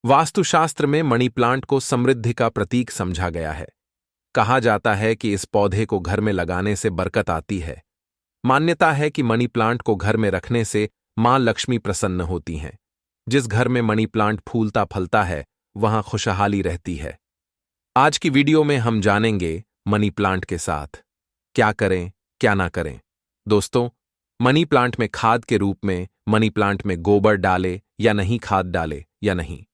वास्तुशास्त्र में money plant को समृद्धि का प्रतीक समझा गया है। कहा जाता है कि इस पौधे को घर में लगाने से बरकत आती है। मान्यता है कि मनी प्लांट को घर में रखने से मां लक्ष्मी प्रसन्न होती हैं। जिस घर में मनी प्लांट फूलता फलता है वहां खुशहाली रहती है। आज की वीडियो में हम जानेंगे मनी प्लांट के साथ क्या करें क्या ना करें। दोस्तों, मनी प्लांट में खाद के रूप में मनी प्लांट में गोबर डाले या नहीं, खाद डाले या नहीं।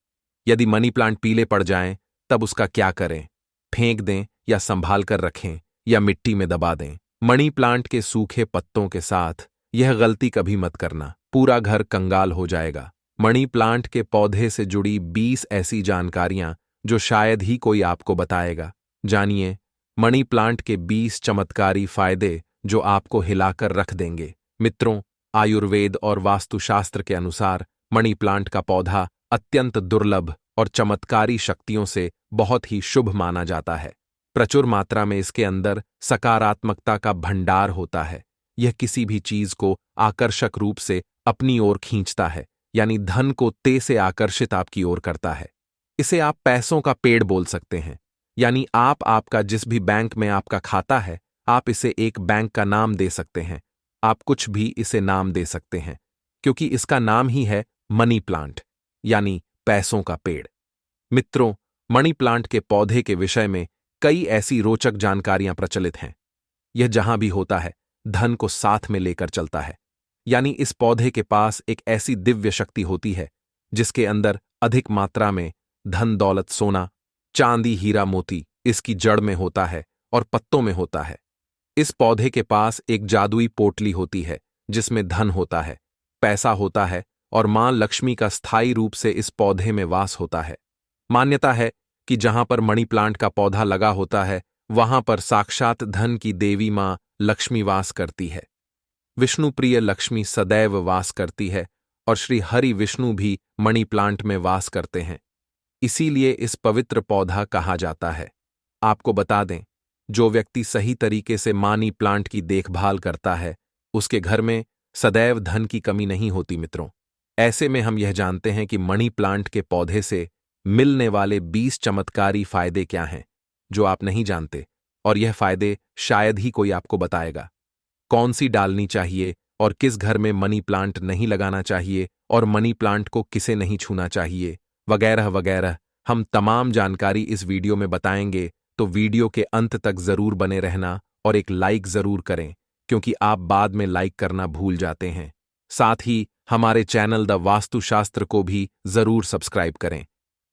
यदि मनी प्लांट पीले पड़ जाएं तब उसका क्या करें, फेंक दें या संभाल कर रखें या मिट्टी में दबा दें। मनी प्लांट के सूखे पत्तों के साथ यह गलती कभी मत करना, पूरा घर कंगाल हो जाएगा। मनी प्लांट के पौधे से जुड़ी 20 ऐसी जानकारियां जो शायद ही कोई आपको बताएगा। जानिए मनी प्लांट के 20 चमत्कारी फायदे जो आपको हिलाकर रख देंगे। मित्रों, आयुर्वेद और वास्तुशास्त्र के अनुसार मनी प्लांट का पौधा अत्यंत दुर्लभ और चमत्कारी शक्तियों से बहुत ही शुभ माना जाता है। प्रचुर मात्रा में इसके अंदर सकारात्मकता का भंडार होता है। यह किसी भी चीज को आकर्षक रूप से अपनी ओर खींचता है, यानी धन को तेज से आकर्षित आपकी ओर करता है। इसे आप पैसों का पेड़ बोल सकते हैं, यानी आपका जिस भी बैंक में आपका खाता है, आप इसे एक बैंक का नाम दे सकते हैं। आप कुछ भी इसे नाम दे सकते हैं, क्योंकि इसका नाम ही है मनी प्लांट, यानी पैसों का पेड़। मित्रों, मनी प्लांट के पौधे के विषय में कई ऐसी रोचक जानकारियां प्रचलित हैं। यह जहां भी होता है धन को साथ में लेकर चलता है, यानी इस पौधे के पास एक ऐसी दिव्य शक्ति होती है जिसके अंदर अधिक मात्रा में धन दौलत, सोना चांदी, हीरा मोती इसकी जड़ में होता है और पत्तों में होता है। इस पौधे के पास एक जादुई पोटली होती है जिसमें धन होता है, पैसा होता है और मां लक्ष्मी का स्थायी रूप से इस पौधे में वास होता है। मान्यता है कि जहां पर मनी प्लांट का पौधा लगा होता है वहां पर साक्षात धन की देवी मां लक्ष्मी वास करती है। विष्णु प्रिय लक्ष्मी सदैव वास करती है और श्री हरि विष्णु भी मनी प्लांट में वास करते हैं। इसीलिए इस पवित्र पौधा कहा जाता है। आपको बता दें, जो व्यक्ति सही तरीके से मनी प्लांट की देखभाल करता है उसके घर में सदैव धन की कमी नहीं होती। मित्रों, ऐसे में हम यह जानते हैं कि मनी प्लांट के पौधे से मिलने वाले 20 चमत्कारी फायदे क्या हैं जो आप नहीं जानते, और यह फायदे शायद ही कोई आपको बताएगा। कौन सी डालनी चाहिए और किस घर में मनी प्लांट नहीं लगाना चाहिए और मनी प्लांट को किसे नहीं छूना चाहिए, वगैरह वगैरह, हम तमाम जानकारी इस वीडियो में बताएंगे। तो वीडियो के अंत तक जरूर बने रहना और एक लाइक जरूर करें, क्योंकि आप बाद में लाइक करना भूल जाते हैं। साथ ही हमारे चैनल द वास्तुशास्त्र को भी जरूर सब्सक्राइब करें।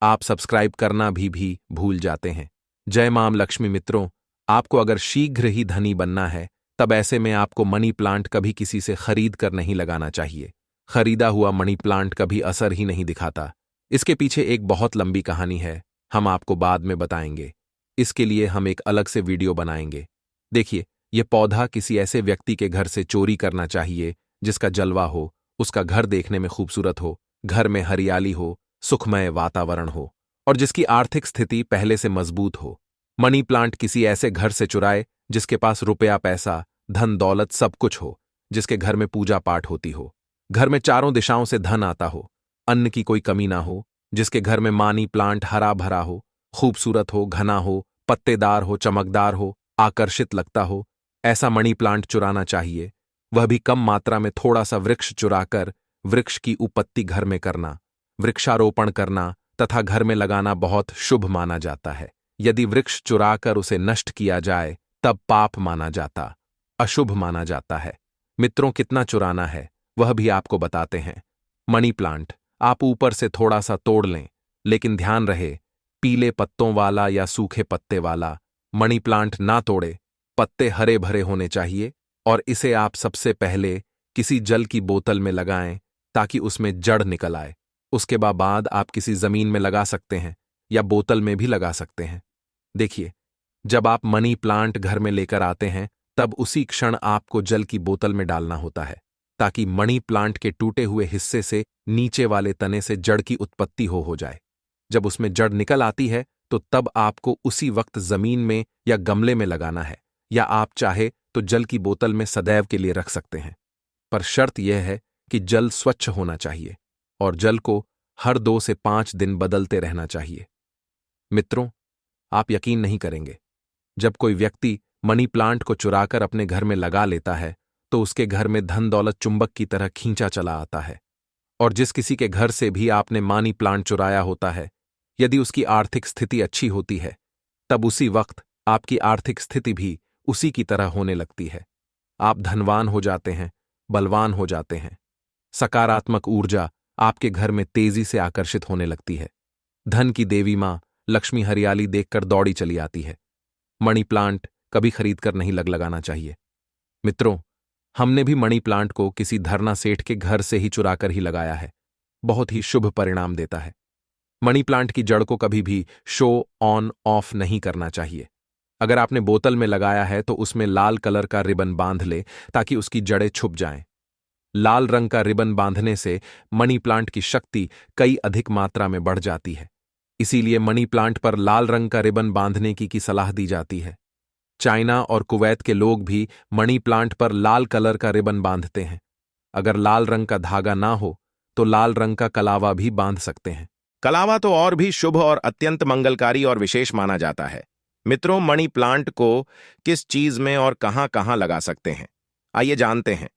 आप सब्सक्राइब करना भी भूल जाते हैं। जय मां लक्ष्मी। मित्रों, आपको अगर शीघ्र ही धनी बनना है तब ऐसे में आपको मनी प्लांट कभी किसी से खरीद कर नहीं लगाना चाहिए। खरीदा हुआ मनी प्लांट कभी असर ही नहीं दिखाता। इसके पीछे एक बहुत लंबी कहानी है, हम आपको बाद में बताएंगे। इसके लिए हम एक अलग से वीडियो बनाएंगे। देखिए, यह पौधा किसी ऐसे व्यक्ति के घर से चोरी करना चाहिए जिसका जलवा हो, उसका घर देखने में खूबसूरत हो, घर में हरियाली हो, सुखमय वातावरण हो और जिसकी आर्थिक स्थिति पहले से मजबूत हो। मनी प्लांट किसी ऐसे घर से चुराए जिसके पास रुपया, पैसा, धन दौलत सब कुछ हो, जिसके घर में पूजा पाठ होती हो, घर में चारों दिशाओं से धन आता हो, अन्न की कोई कमी ना हो, जिसके घर में मनी प्लांट हरा भरा हो, खूबसूरत हो, घना हो, पत्तेदार हो, चमकदार हो, आकर्षित लगता हो, ऐसा मनी प्लांट चुराना चाहिए। वह भी कम मात्रा में थोड़ा सा वृक्ष चुराकर वृक्ष की उपत्ति घर में करना, वृक्षारोपण करना तथा घर में लगाना बहुत शुभ माना जाता है। यदि वृक्ष चुराकर उसे नष्ट किया जाए तब पाप माना जाता, अशुभ माना जाता है। मित्रों, कितना चुराना है वह भी आपको बताते हैं। मनी प्लांट आप ऊपर से थोड़ा सा तोड़ लें, लेकिन ध्यान रहे पीले पत्तों वाला या सूखे पत्ते वाला मनी प्लांट ना तोड़े। पत्ते हरे भरे होने चाहिए और इसे आप सबसे पहले किसी जल की बोतल में लगाएं ताकि उसमें जड़ निकल आए। उसके बाद आप किसी जमीन में लगा सकते हैं या बोतल में भी लगा सकते हैं। देखिए, जब आप मनी प्लांट घर में लेकर आते हैं तब उसी क्षण आपको जल की बोतल में डालना होता है ताकि मनी प्लांट के टूटे हुए हिस्से से नीचे वाले तने से जड़ की उत्पत्ति हो जाए। जब उसमें जड़ निकल आती है तो तब आपको उसी वक्त जमीन में या गमले में लगाना है, या आप चाहे तो जल की बोतल में सदैव के लिए रख सकते हैं। पर शर्त यह है कि जल स्वच्छ होना चाहिए और जल को हर 2 से 5 दिन बदलते रहना चाहिए। मित्रों, आप यकीन नहीं करेंगे, जब कोई व्यक्ति मनी प्लांट को चुराकर अपने घर में लगा लेता है तो उसके घर में धन दौलत चुंबक की तरह खींचा चला आता है। और जिस किसी के घर से भी आपने मनी प्लांट चुराया होता है, यदि उसकी आर्थिक स्थिति अच्छी होती है, तब उसी वक्त आपकी आर्थिक स्थिति भी उसी की तरह होने लगती है। आप धनवान हो जाते हैं, बलवान हो जाते हैं। सकारात्मक ऊर्जा आपके घर में तेजी से आकर्षित होने लगती है। धन की देवी मां लक्ष्मी हरियाली देखकर दौड़ी चली आती है। मनी प्लांट कभी खरीदकर नहीं लगाना चाहिए। मित्रों, हमने भी मनी प्लांट को किसी धरना सेठ के घर से ही चुराकर ही लगाया है। बहुत ही शुभ परिणाम देता है। मनी प्लांट की जड़ को कभी भी शो ऑन ऑफ नहीं करना चाहिए। अगर आपने बोतल में लगाया है तो उसमें लाल कलर का रिबन बांध ले ताकि उसकी जड़ें छुप जाएं। लाल रंग का रिबन बांधने से मनी प्लांट की शक्ति कई अधिक मात्रा में बढ़ जाती है। इसीलिए मनी प्लांट पर लाल रंग का रिबन बांधने की सलाह दी जाती है। चाइना और कुवैत के लोग भी मनी प्लांट पर लाल कलर का रिबन बांधते हैं। अगर लाल रंग का धागा ना हो तो लाल रंग का कलावा भी बांध सकते हैं। कलावा तो और भी शुभ और अत्यंत मंगलकारी और विशेष माना जाता है। मित्रों, मनी प्लांट को किस चीज में और कहां-कहां लगा सकते हैं, आइए जानते हैं।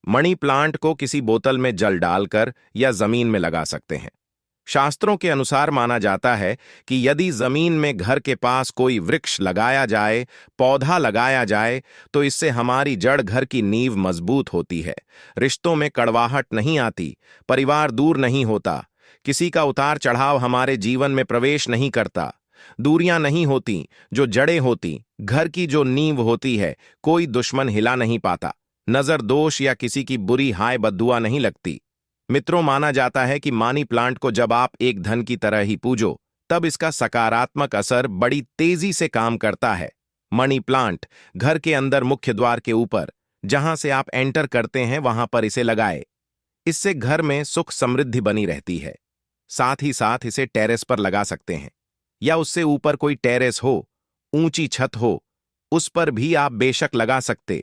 मनी प्लांट को किसी बोतल में जल डालकर या जमीन में लगा सकते हैं। शास्त्रों के अनुसार माना जाता है कि यदि जमीन में घर के पास कोई वृक्ष लगाया जाए, पौधा लगाया जाए, तो इससे हमारी जड़ घर की नींव मजबूत होती है, रिश्तों में कड़वाहट नहीं आती, परिवार दूर नहीं होता, किसी का उतार चढ़ाव हमारे जीवन में प्रवेश नहीं करता, दूरियां नहीं होती, जो जड़ें होती, घर की जो नींव होती है, कोई दुश्मन हिला नहीं पाता, नजर दोष या किसी की बुरी हाय बद्दुआ नहीं लगती। मित्रों, माना जाता है कि मनी प्लांट को जब आप एक धन की तरह ही पूजो, तब इसका सकारात्मक असर बड़ी तेजी से काम करता है। मनी प्लांट घर के अंदर मुख्य द्वार के ऊपर, जहां से आप एंटर करते हैं, वहां पर इसे लगाए। इससे घर में सुख समृद्धि बनी रहती है। साथ ही साथ इसे टेरेस पर लगा सकते हैं, या उससे ऊपर कोई टेरेस हो, ऊंची छत हो, उस पर भी आप बेशक लगा सकते।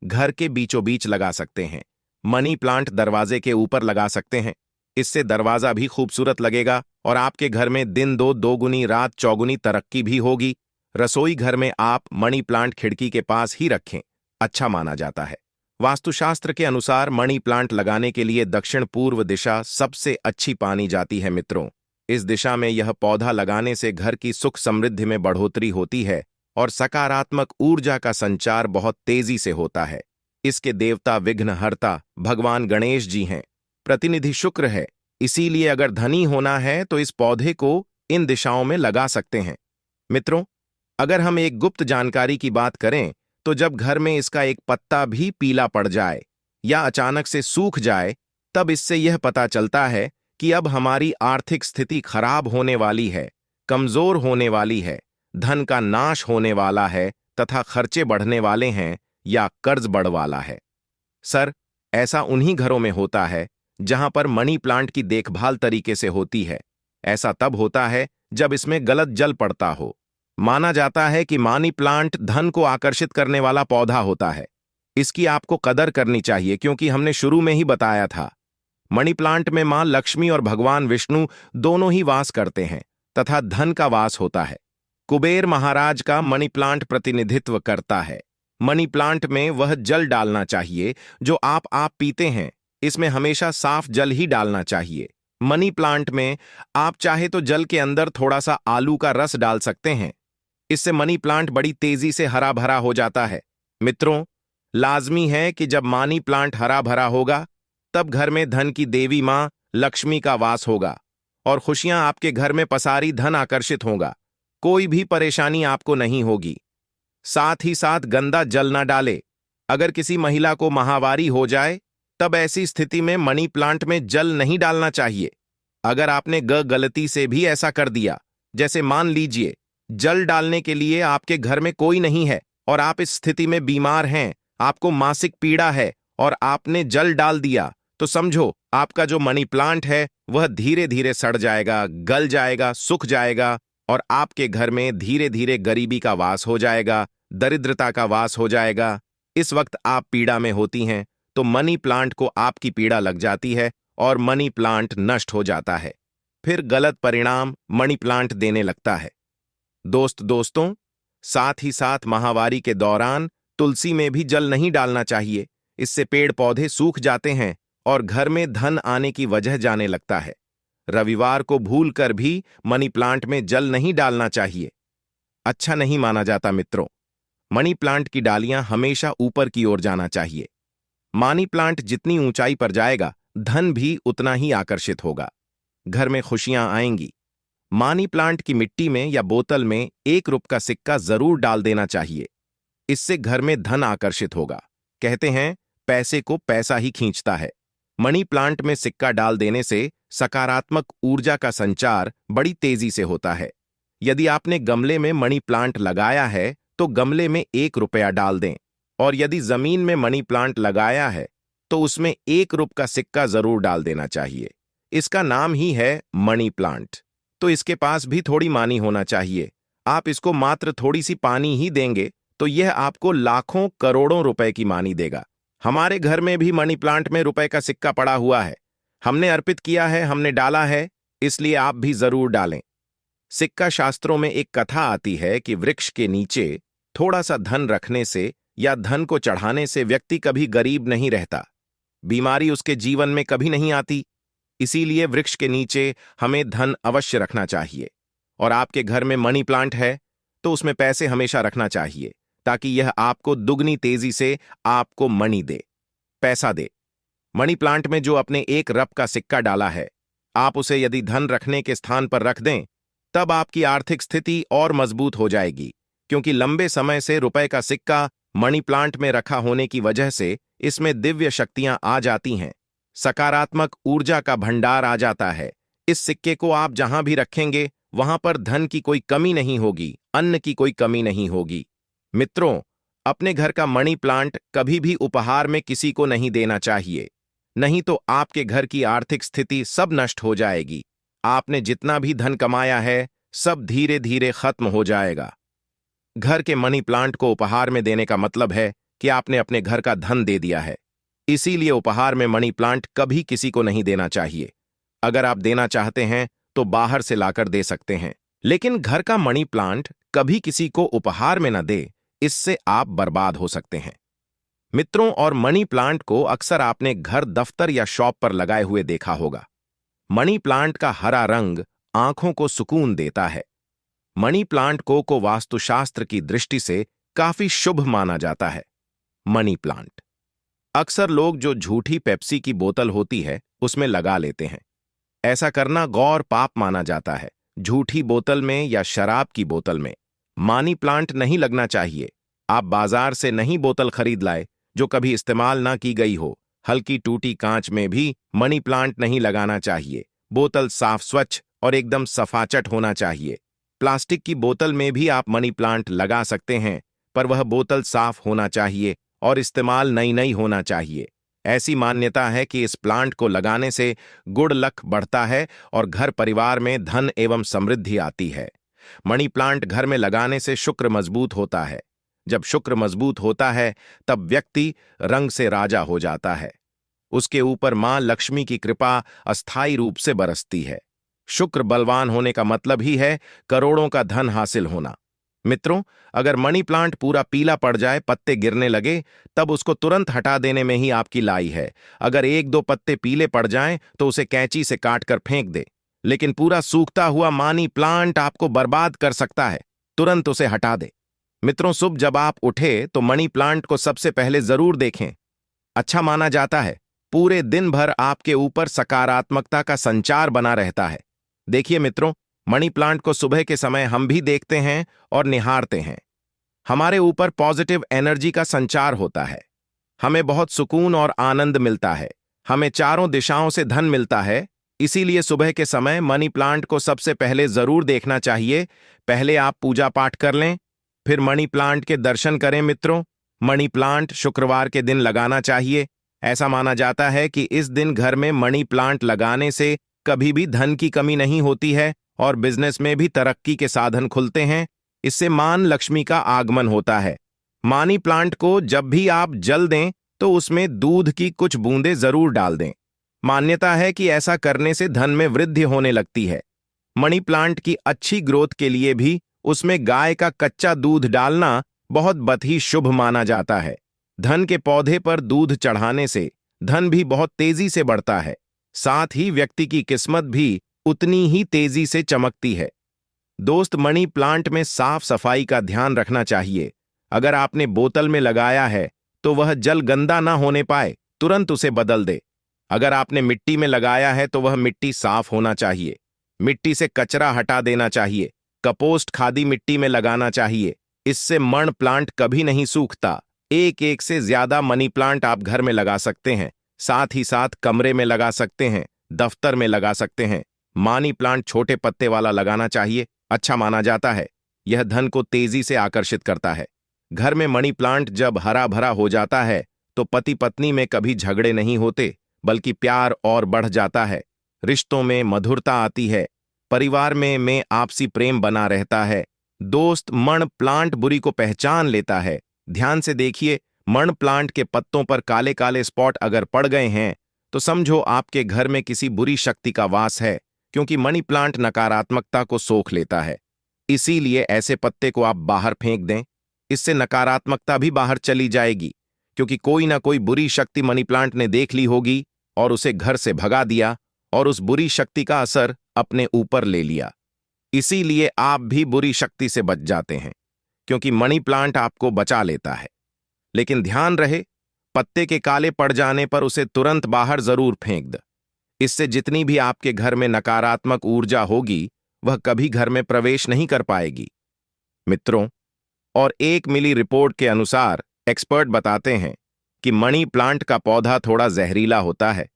घर के बीचों बीच लगा सकते हैं। मनी प्लांट दरवाजे के ऊपर लगा सकते हैं। इससे दरवाजा भी खूबसूरत लगेगा और आपके घर में दिन दो दोगुनी रात चौगुनी तरक्की भी होगी। रसोई घर में आप मनी प्लांट खिड़की के पास ही रखें, अच्छा माना जाता है। वास्तुशास्त्र के अनुसार मनी प्लांट लगाने के लिए दक्षिण पूर्व दिशा सबसे अच्छी मानी जाती है। मित्रों, इस दिशा में यह पौधा लगाने से घर की सुख समृद्धि में बढ़ोतरी होती है और सकारात्मक ऊर्जा का संचार बहुत तेजी से होता है। इसके देवता विघ्नहर्ता भगवान गणेश जी हैं, प्रतिनिधि शुक्र है। इसीलिए अगर धनी होना है तो इस पौधे को इन दिशाओं में लगा सकते हैं। मित्रों, अगर हम एक गुप्त जानकारी की बात करें तो जब घर में इसका एक पत्ता भी पीला पड़ जाए या अचानक से सूख जाए, तब इससे यह पता चलता है कि अब हमारी आर्थिक स्थिति खराब होने वाली है, कमजोर होने वाली है, धन का नाश होने वाला है तथा खर्चे बढ़ने वाले हैं या कर्ज बढ़ वाला है। सर, ऐसा उन्हीं घरों में होता है जहां पर मनी प्लांट की देखभाल तरीके से होती है। ऐसा तब होता है जब इसमें गलत जल पड़ता हो। माना जाता है कि मनी प्लांट धन को आकर्षित करने वाला पौधा होता है। इसकी आपको कदर करनी चाहिए, क्योंकि हमने शुरू में ही बताया था, मनी प्लांट में मां लक्ष्मी और भगवान विष्णु दोनों ही वास करते हैं तथा धन का वास होता है। कुबेर महाराज का मनी प्लांट प्रतिनिधित्व करता है। मनी प्लांट में वह जल डालना चाहिए जो आप पीते हैं। इसमें हमेशा साफ जल ही डालना चाहिए। मनी प्लांट में आप चाहे तो जल के अंदर थोड़ा सा आलू का रस डाल सकते हैं। इससे मनी प्लांट बड़ी तेजी से हरा भरा हो जाता है। मित्रों, लाजमी है कि जब मनी प्लांट हरा भरा होगा, तब घर में धन की देवी मां लक्ष्मी का वास होगा और खुशियां आपके घर में पसारी धन आकर्षित होगा। कोई भी परेशानी आपको नहीं होगी। साथ ही साथ गंदा जल ना डाले। अगर किसी महिला को माहवारी हो जाए, तब ऐसी स्थिति में मनी प्लांट में जल नहीं डालना चाहिए। अगर आपने गलती से भी ऐसा कर दिया, जैसे मान लीजिए जल डालने के लिए आपके घर में कोई नहीं है और आप इस स्थिति में बीमार हैं, आपको मासिक पीड़ा है और आपने जल डाल दिया, तो समझो आपका जो मनी प्लांट है वह धीरे धीरे सड़ जाएगा, गल जाएगा, सूख जाएगा और आपके घर में धीरे धीरे गरीबी का वास हो जाएगा, दरिद्रता का वास हो जाएगा। इस वक्त आप पीड़ा में होती हैं तो मनी प्लांट को आपकी पीड़ा लग जाती है और मनी प्लांट नष्ट हो जाता है। फिर गलत परिणाम मनी प्लांट देने लगता है। दोस्तों, साथ ही साथ माहवारी के दौरान तुलसी में भी जल नहीं डालना चाहिए। इससे पेड़ पौधे सूख जाते हैं और घर में धन आने की वजह जाने लगता है। रविवार को भूलकर भी मनी प्लांट में जल नहीं डालना चाहिए, अच्छा नहीं माना जाता। मित्रों, मनी प्लांट की डालियां हमेशा ऊपर की ओर जाना चाहिए। मनी प्लांट जितनी ऊंचाई पर जाएगा, धन भी उतना ही आकर्षित होगा, घर में खुशियां आएंगी। मनी प्लांट की मिट्टी में या बोतल में 1 रुपये का सिक्का जरूर डाल देना चाहिए, इससे घर में धन आकर्षित होगा। कहते हैं, पैसे को पैसा ही खींचता है। मनी प्लांट में सिक्का डाल देने से सकारात्मक ऊर्जा का संचार बड़ी तेजी से होता है। यदि आपने गमले में मनी प्लांट लगाया है तो गमले में 1 रुपया डाल दें, और यदि जमीन में मनी प्लांट लगाया है तो उसमें 1 रुपये का सिक्का जरूर डाल देना चाहिए। इसका नाम ही है मनी प्लांट, तो इसके पास भी थोड़ी मानी होना चाहिए। आप इसको मात्र थोड़ी सी पानी ही देंगे तो यह आपको लाखों करोड़ों रुपए की मानी देगा। हमारे घर में भी मनी प्लांट में रुपए का सिक्का पड़ा हुआ है, हमने अर्पित किया है, हमने डाला है, इसलिए आप भी जरूर डालें। सिक्का शास्त्रों में एक कथा आती है कि वृक्ष के नीचे थोड़ा सा धन रखने से या धन को चढ़ाने से व्यक्ति कभी गरीब नहीं रहता, बीमारी उसके जीवन में कभी नहीं आती। इसीलिए वृक्ष के नीचे हमें धन अवश्य रखना चाहिए। और आपके घर में मनी प्लांट है तो उसमें पैसे हमेशा रखना चाहिए, ताकि यह आपको दुगनी तेजी से आपको मनी दे, पैसा दे। मनी प्लांट में जो अपने 1 रुपये का सिक्का डाला है, आप उसे यदि धन रखने के स्थान पर रख दें, तब आपकी आर्थिक स्थिति और मजबूत हो जाएगी, क्योंकि लंबे समय से रुपए का सिक्का मनी प्लांट में रखा होने की वजह से इसमें दिव्य शक्तियां आ जाती हैं, सकारात्मक ऊर्जा का भंडार आ जाता है। इस सिक्के को आप जहां भी रखेंगे वहां पर धन की कोई कमी नहीं होगी, अन्न की कोई कमी नहीं होगी। मित्रों, अपने घर का मनी प्लांट कभी भी उपहार में किसी को नहीं देना चाहिए, नहीं तो आपके घर की आर्थिक स्थिति सब नष्ट हो जाएगी। आपने जितना भी धन कमाया है सब धीरे धीरे खत्म हो जाएगा। घर के मनी प्लांट को उपहार में देने का मतलब है कि आपने अपने घर का धन दे दिया है। इसीलिए उपहार में मनी प्लांट कभी किसी को नहीं देना चाहिए। अगर आप देना चाहते हैं तो बाहर से लाकर दे सकते हैं, लेकिन घर का मनी प्लांट कभी किसी को उपहार में न दे, इससे आप बर्बाद हो सकते हैं। मित्रों, और मनी प्लांट को अक्सर आपने घर, दफ्तर या शॉप पर लगाए हुए देखा होगा। मनी प्लांट का हरा रंग आंखों को सुकून देता है। मनी प्लांट को वास्तुशास्त्र की दृष्टि से काफी शुभ माना जाता है। मनी प्लांट अक्सर लोग जो झूठी पेप्सी की बोतल होती है उसमें लगा लेते हैं। ऐसा करना गौर पाप माना जाता है। झूठी बोतल में या शराब की बोतल में मनी प्लांट नहीं लगना चाहिए। आप बाजार से नहीं बोतल खरीद लाए जो कभी इस्तेमाल ना की गई हो। हल्की टूटी कांच में भी मनी प्लांट नहीं लगाना चाहिए। बोतल साफ, स्वच्छ और एकदम सफाचट होना चाहिए। प्लास्टिक की बोतल में भी आप मनी प्लांट लगा सकते हैं, पर वह बोतल साफ होना चाहिए और इस्तेमाल नई होना चाहिए। ऐसी मान्यता है कि इस प्लांट को लगाने से गुड लक बढ़ता है और घर परिवार में धन एवं समृद्धि आती है। मनी प्लांट घर में लगाने से शुक्र मजबूत होता है। जब शुक्र मजबूत होता है तब व्यक्ति रंग से राजा हो जाता है। उसके ऊपर मां लक्ष्मी की कृपा अस्थायी रूप से बरसती है। शुक्र बलवान होने का मतलब ही है करोड़ों का धन हासिल होना। मित्रों, अगर मनी प्लांट पूरा पीला पड़ जाए, पत्ते गिरने लगे, तब उसको तुरंत हटा देने में ही आपकी लाई है। अगर 1-2 पत्ते पीले पड़ जाएं तो उसे कैंची से काटकर फेंक दे, लेकिन पूरा सूखता हुआ मनी प्लांट आपको बर्बाद कर सकता है। तुरंत उसे हटा दे। मित्रों, सुबह जब आप उठे तो मनी प्लांट को सबसे पहले जरूर देखें। अच्छा माना जाता है। पूरे दिन भर आपके ऊपर सकारात्मकता का संचार बना रहता है। देखिए मित्रों, मनी प्लांट को सुबह के समय हम भी देखते हैं और निहारते हैं। हमारे ऊपर पॉजिटिव एनर्जी का संचार होता है। हमें बहुत सुकून और आनंद मिलता है। हमें चारों दिशाओं से धन मिलता है। इसीलिए सुबह के समय मनी प्लांट को सबसे पहले जरूर देखना चाहिए। पहले आप पूजा पाठ कर लें, फिर मनी प्लांट के दर्शन करें। मित्रों, मनी प्लांट शुक्रवार के दिन लगाना चाहिए। ऐसा माना जाता है कि इस दिन घर में मनी प्लांट लगाने से कभी भी धन की कमी नहीं होती है और बिजनेस में भी तरक्की के साधन खुलते हैं। इससे मान लक्ष्मी का आगमन होता है। मनी प्लांट को जब भी आप जल दें तो उसमें दूध की कुछ बूंदें जरूर डाल दें। मान्यता है कि ऐसा करने से धन में वृद्धि होने लगती है। मनी प्लांट की अच्छी ग्रोथ के लिए भी उसमें गाय का कच्चा दूध डालना बहुत ही शुभ माना जाता है। धन के पौधे पर दूध चढ़ाने से धन भी बहुत तेजी से बढ़ता है, साथ ही व्यक्ति की किस्मत भी उतनी ही तेजी से चमकती है। दोस्त, मनी प्लांट में साफ सफाई का ध्यान रखना चाहिए। अगर आपने बोतल में लगाया है तो वह जल गंदा ना होने पाए, तुरंत उसे बदल दे। अगर आपने मिट्टी में लगाया है तो वह मिट्टी साफ होना चाहिए। मिट्टी से कचरा हटा देना चाहिए। कंपोस्ट खादी मिट्टी में लगाना चाहिए। इससे मण प्लांट कभी नहीं सूखता। एक एक से ज्यादा मनी प्लांट आप घर में लगा सकते हैं, साथ ही साथ कमरे में लगा सकते हैं, दफ्तर में लगा सकते हैं। मनी प्लांट छोटे पत्ते वाला लगाना चाहिए, अच्छा माना जाता है। यह धन को तेजी से आकर्षित करता है। घर में मनी प्लांट जब हरा भरा हो जाता है तो पति पत्नी में कभी झगड़े नहीं होते, बल्कि प्यार और बढ़ जाता है। रिश्तों में मधुरता आती है। परिवार में आपसी प्रेम बना रहता है। दोस्त, मण प्लांट बुरी को पहचान लेता है। ध्यान से देखिए, मण प्लांट के पत्तों पर काले काले स्पॉट अगर पड़ गए हैं तो समझो आपके घर में किसी बुरी शक्ति का वास है, क्योंकि मनी प्लांट नकारात्मकता को सोख लेता है। इसीलिए ऐसे पत्ते को आप बाहर फेंक दें। इससे नकारात्मकता भी बाहर चली जाएगी, क्योंकि कोई ना कोई बुरी शक्ति मनी प्लांट ने देख ली होगी और उसे घर से भगा दिया और उस बुरी शक्ति का असर अपने ऊपर ले लिया। इसीलिए आप भी बुरी शक्ति से बच जाते हैं, क्योंकि मनी प्लांट आपको बचा लेता है। लेकिन ध्यान रहे, पत्ते के काले पड़ जाने पर उसे तुरंत बाहर जरूर फेंक दे। इससे जितनी भी आपके घर में नकारात्मक ऊर्जा होगी वह कभी घर में प्रवेश नहीं कर पाएगी। मित्रों, और एक मिली रिपोर्ट के अनुसार एक्सपर्ट बताते हैं कि मनी प्लांट का पौधा थोड़ा जहरीला होता है।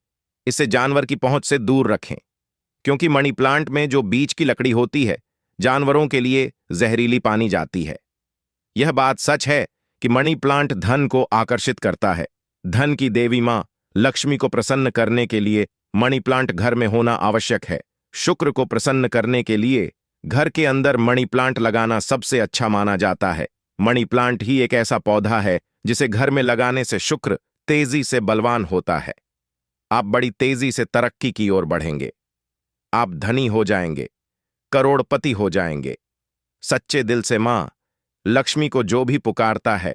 इसे जानवर की पहुंच से दूर रखें, क्योंकि मनी प्लांट में जो बीज की लकड़ी होती है जानवरों के लिए जहरीली पानी जाती है। यह बात सच है कि मनी प्लांट धन को आकर्षित करता है। धन की देवी मां लक्ष्मी को प्रसन्न करने के लिए मनी प्लांट घर में होना आवश्यक है। शुक्र को प्रसन्न करने के लिए घर के अंदर मनी प्लांट लगाना सबसे अच्छा माना जाता है। मनी प्लांट ही एक ऐसा पौधा है जिसे घर में लगाने से शुक्र तेजी से बलवान होता है। आप बड़ी तेजी से तरक्की की ओर बढ़ेंगे। आप धनी हो जाएंगे, करोड़पति हो जाएंगे। सच्चे दिल से मां लक्ष्मी को जो भी पुकारता है,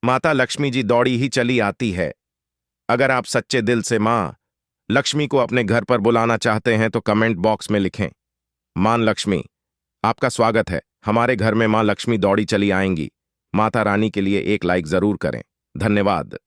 माता लक्ष्मी जी दौड़ी ही चली आती है। अगर आप सच्चे दिल से मां लक्ष्मी को अपने घर पर बुलाना चाहते हैं तो कमेंट बॉक्स में लिखें, मां लक्ष्मी, आपका स्वागत है। हमारे घर में मां लक्ष्मी दौड़ी चली आएंगी। माता रानी के लिए एक लाइक जरूर करें। धन्यवाद।